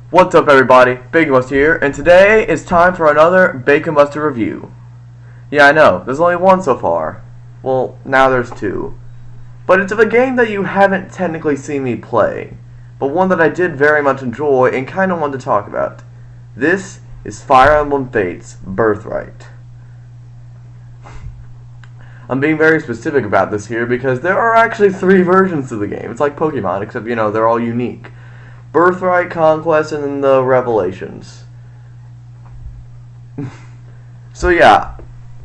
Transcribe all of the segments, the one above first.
What's up everybody, BaconBuster here, and today is time for another BaconBuster review. Yeah, I know, there's only one so far. Well, now there's two. But it's of a game that you haven't technically seen me play, but one that I did very much enjoy and kinda wanted to talk about. This is Fire Emblem Fates Birthright. I'm being very specific about this here because there are actually 3 versions of the game. It's like Pokemon, except, they're all unique. Birthright, Conquest, and then the Revelations. So yeah,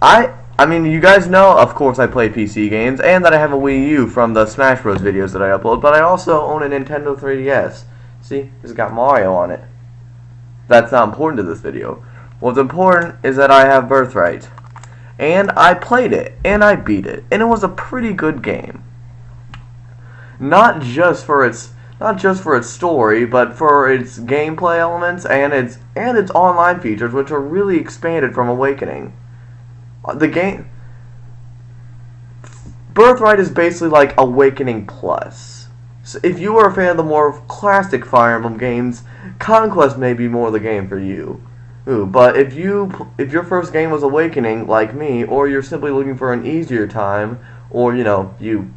I mean, you guys know, of course, I play PC games, and that I have a Wii U from the Smash Bros. Videos that I upload, but I also own a Nintendo 3DS. See, it's got Mario on it. That's not important to this video. What's important is that I have Birthright. And I played it, and I beat it, and it was a pretty good game. Not just for its story, but for its gameplay elements and its online features, which are really expanded from Awakening. The game Birthright is basically like Awakening Plus. So if you are a fan of the more classic Fire Emblem games, Conquest may be more the game for you. But if your first game was Awakening, like me, or you're simply looking for an easier time, or you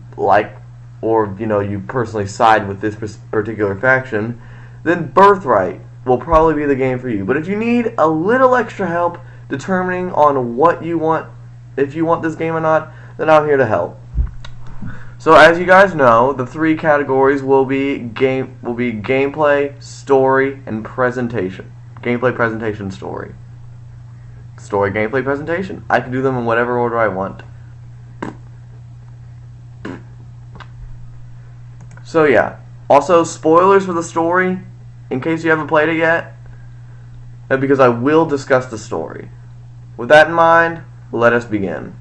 personally side with this particular faction, then Birthright will probably be the game for you. But if you need a little extra help determining on what you want, if you want this game or not, then I'm here to help. So as you guys know, the 3 categories will be gameplay, story, and presentation. Gameplay, presentation, story. Story, gameplay, presentation. I can do them in whatever order I want. So yeah, also spoilers for the story, in case you haven't played it yet, because I will discuss the story. With that in mind, let us begin.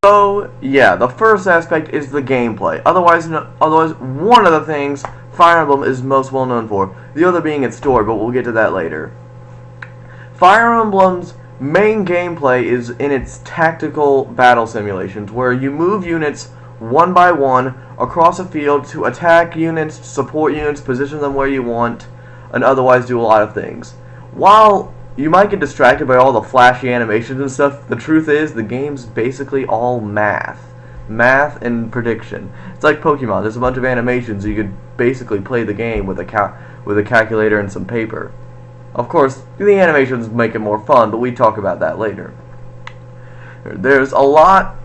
So yeah, the first aspect is the gameplay. Otherwise, one of the things Fire Emblem is most well known for, the other being its story, but we'll get to that later. Fire Emblem's main gameplay is in its tactical battle simulations, where you move units one by one across a field to attack units, support units, position them where you want, and otherwise do a lot of things. While you might get distracted by all the flashy animations and stuff, the truth is the game's basically all math and prediction. It's like Pokemon. There's a bunch of animations, so you could basically play the game with a calculator and some paper. Of course, the animations make it more fun, but we talk about that later. There's a lot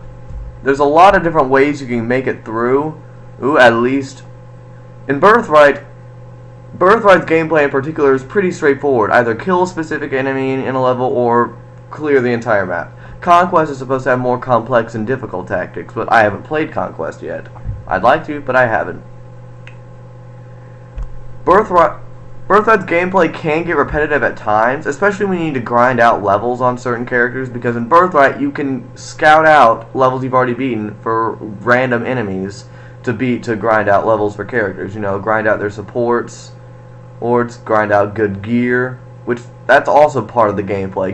of different ways you can make it through. At least in Birthright. Birthright's gameplay in particular is pretty straightforward. Either kill a specific enemy in a level or clear the entire map. Conquest is supposed to have more complex and difficult tactics, but I haven't played Conquest yet. I'd like to, but I haven't. Birthright's gameplay can get repetitive at times, especially when you need to grind out levels on certain characters, because in Birthright you can scout out levels you've already beaten for random enemies to grind out levels for characters. Grind out their supports, or grind out good gear, which that's also part of the gameplay.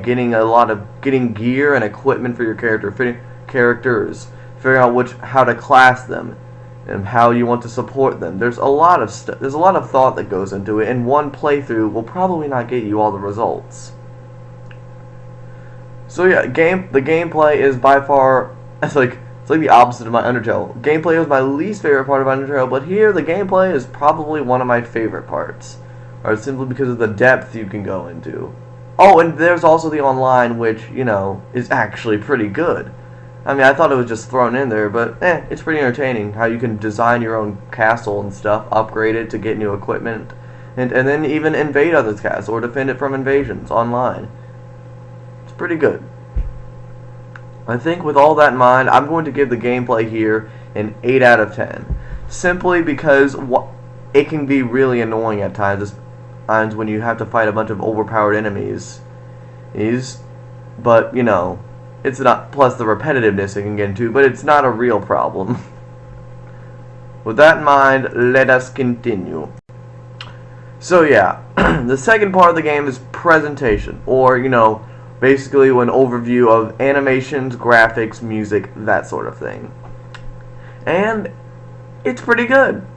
Getting gear and equipment for your characters, figuring out how to class them, and how you want to support them. There's a lot of thought that goes into it, and one playthrough will probably not get you all the results. So yeah, the gameplay is by far it's like the opposite of my Undertale. Gameplay was my least favorite part of Undertale, but here the gameplay is probably one of my favorite parts, or simply because of the depth you can go into. Oh, and there's also the online, which is actually pretty good. I mean, I thought it was just thrown in there, but it's pretty entertaining how you can design your own castle and stuff, upgrade it to get new equipment, and then even invade others' castles or defend it from invasions online. It's pretty good. I think with all that in mind, I'm going to give the gameplay here an 8 out of 10. Simply because it can be really annoying at times when you have to fight a bunch of overpowered enemies. But, it's not, plus the repetitiveness it can get into, but it's not a real problem. With that in mind, let us continue. So yeah, the second part of the game is presentation, or, basically an overview of animations, graphics, music, that sort of thing. And it's pretty good.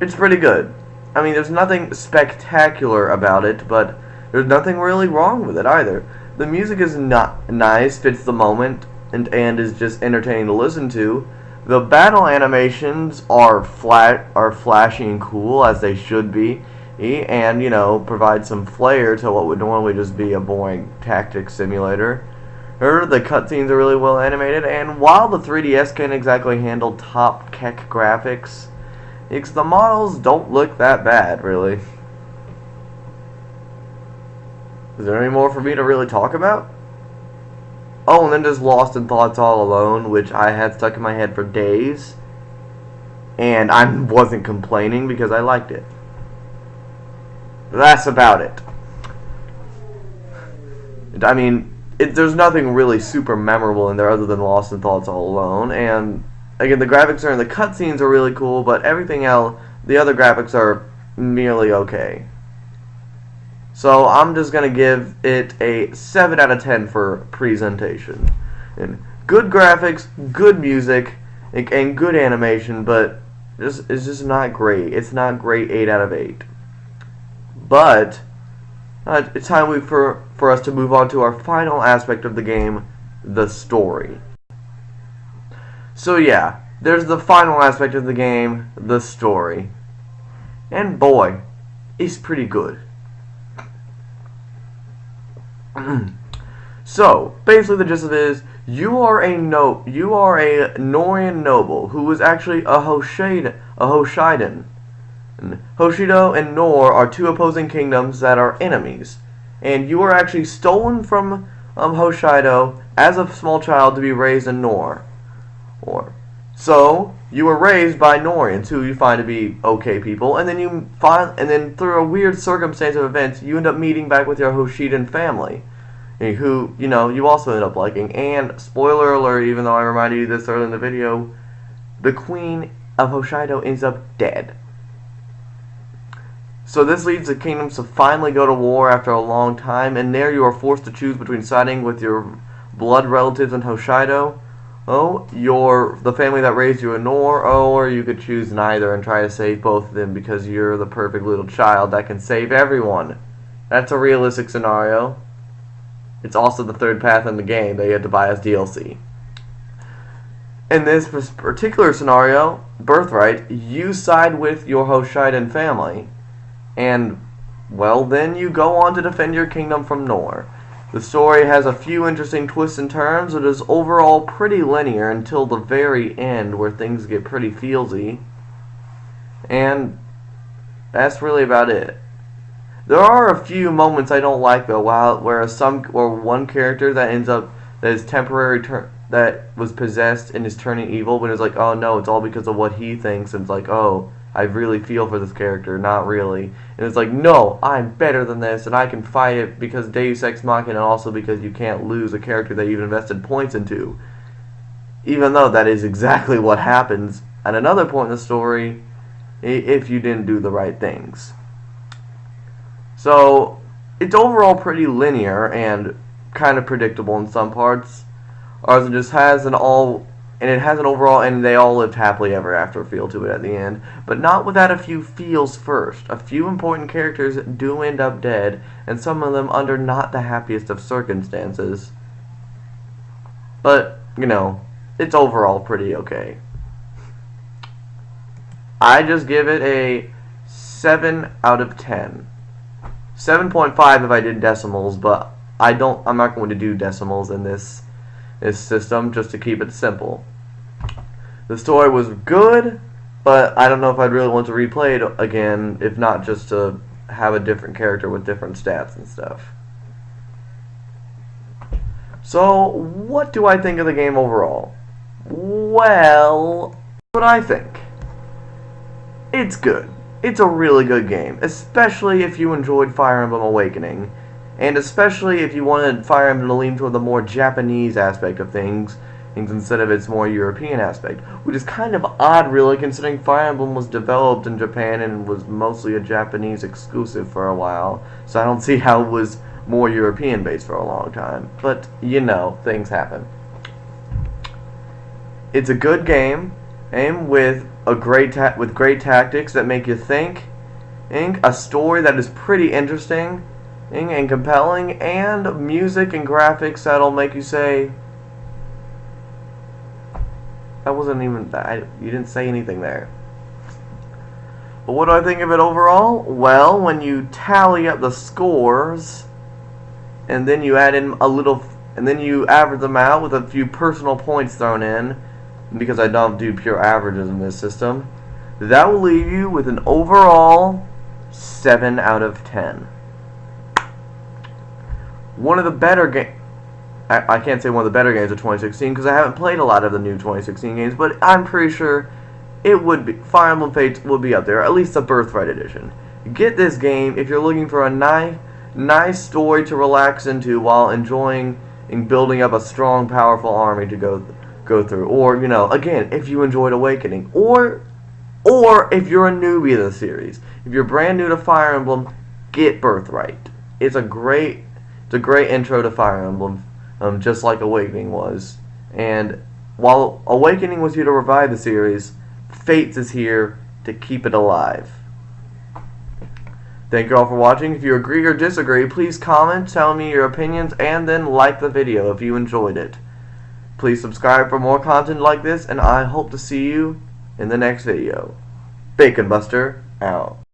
It's pretty good. I mean, there's nothing spectacular about it, but there's nothing really wrong with it either. The music is not nice, fits the moment, and is just entertaining to listen to. The battle animations are flashy and cool, as they should be, and, you know, provide some flair to what would normally just be a boring tactics simulator. The cutscenes are really well animated, and while the 3DS can't exactly handle top keck graphics, the models don't look that bad, really. Is there any more for me to really talk about? Oh, and then just Lost in Thoughts All Alone, which I had stuck in my head for days, and I wasn't complaining because I liked it. That's about it. I mean, there's nothing really super memorable in there other than Lost in Thoughts All Alone, and again, the graphics and the cutscenes are really cool, but everything else, the other graphics are merely okay. So I'm just going to give it a 7 out of 10 for presentation. And good graphics, good music, and good animation, but it's just not great. It's not great 8 out of 8. But it's time for us to move on to our final aspect of the game, the story. So yeah, there's the final aspect of the game, the story. And boy, it's pretty good. So, basically the gist of it is, you are a Norian noble who is actually a Hoshidan. Hoshido and Nor are two opposing kingdoms that are enemies, and you are actually stolen from Hoshido as a small child to be raised in Nor. So you were raised by Norians, who you find to be okay people, and then through a weird circumstance of events, you end up meeting back with your Hoshidan family, who you also end up liking. And spoiler alert, even though I reminded you this earlier in the video, the Queen of Hoshido ends up dead. So this leads the kingdoms to finally go to war after a long time, and there you are forced to choose between siding with your blood relatives in Hoshido, the family that raised you in Nor, or you could choose neither and try to save both of them because you're the perfect little child that can save everyone. That's a realistic scenario. It's also the third path in the game that you have to buy as DLC. In this particular scenario, Birthright, you side with your Hoshidan family. And, well, then you go on to defend your kingdom from Nor. The story has a few interesting twists and turns. It is overall pretty linear until the very end, where things get pretty feelsy. And that's really about it. There are a few moments I don't like, though, where one character that is temporary that was possessed and is turning evil, but it's like, oh no, it's all because of what he thinks, and it's like, oh, I really feel for this character, not really. And it's like, no, I'm better than this, and I can fight it because Deus Ex Machina, and also because you can't lose a character that you've invested points into. Even though that is exactly what happens at another point in the story if you didn't do the right things. So, it's overall pretty linear and kind of predictable in some parts. Or it just has an overall, and they all lived happily ever after feel to it at the end, but not without a few feels first. A few important characters do end up dead, and some of them under not the happiest of circumstances. But, it's overall pretty okay. I just give it a 7 out of 10. 7.5 if I did decimals, but I'm not going to do decimals in this system, just to keep it simple. The story was good, but I don't know if I'd really want to replay it again, if not just to have a different character with different stats and stuff. So, what do I think of the game overall? Well, what I think. It's good. It's a really good game, especially if you enjoyed Fire Emblem Awakening, and especially if you wanted Fire Emblem to lean toward the more Japanese aspect of things instead of its more European aspect, which is kind of odd, really, considering Fire Emblem was developed in Japan and was mostly a Japanese exclusive for a while, so I don't see how it was more European based for a long time. But, things happen. It's a good game, and with great tactics that make you think, A story that is pretty interesting and compelling, and music and graphics that'll make you say, that wasn't even that. You didn't say anything there. But what do I think of it overall? Well, when you tally up the scores, and then you add in a little, and then you average them out with a few personal points thrown in, because I don't do pure averages in this system, that will leave you with an overall 7 out of 10. One of the better games, I can't say one of the better games of 2016 because I haven't played a lot of the new 2016 games, but I'm pretty sure it would be, Fire Emblem Fates would be up there, at least the Birthright edition. Get this game if you're looking for a nice story to relax into while enjoying and building up a strong, powerful army to go through. Or, you know, again, if you enjoyed Awakening, or if you're a newbie to the series, if you're brand new to Fire Emblem, get Birthright. It's a great intro to Fire Emblem, just like Awakening was. And while Awakening was here to revive the series, Fates is here to keep it alive. Thank you all for watching. If you agree or disagree, please comment, tell me your opinions, and then like the video if you enjoyed it. Please subscribe for more content like this, and I hope to see you in the next video. BaconBuster out.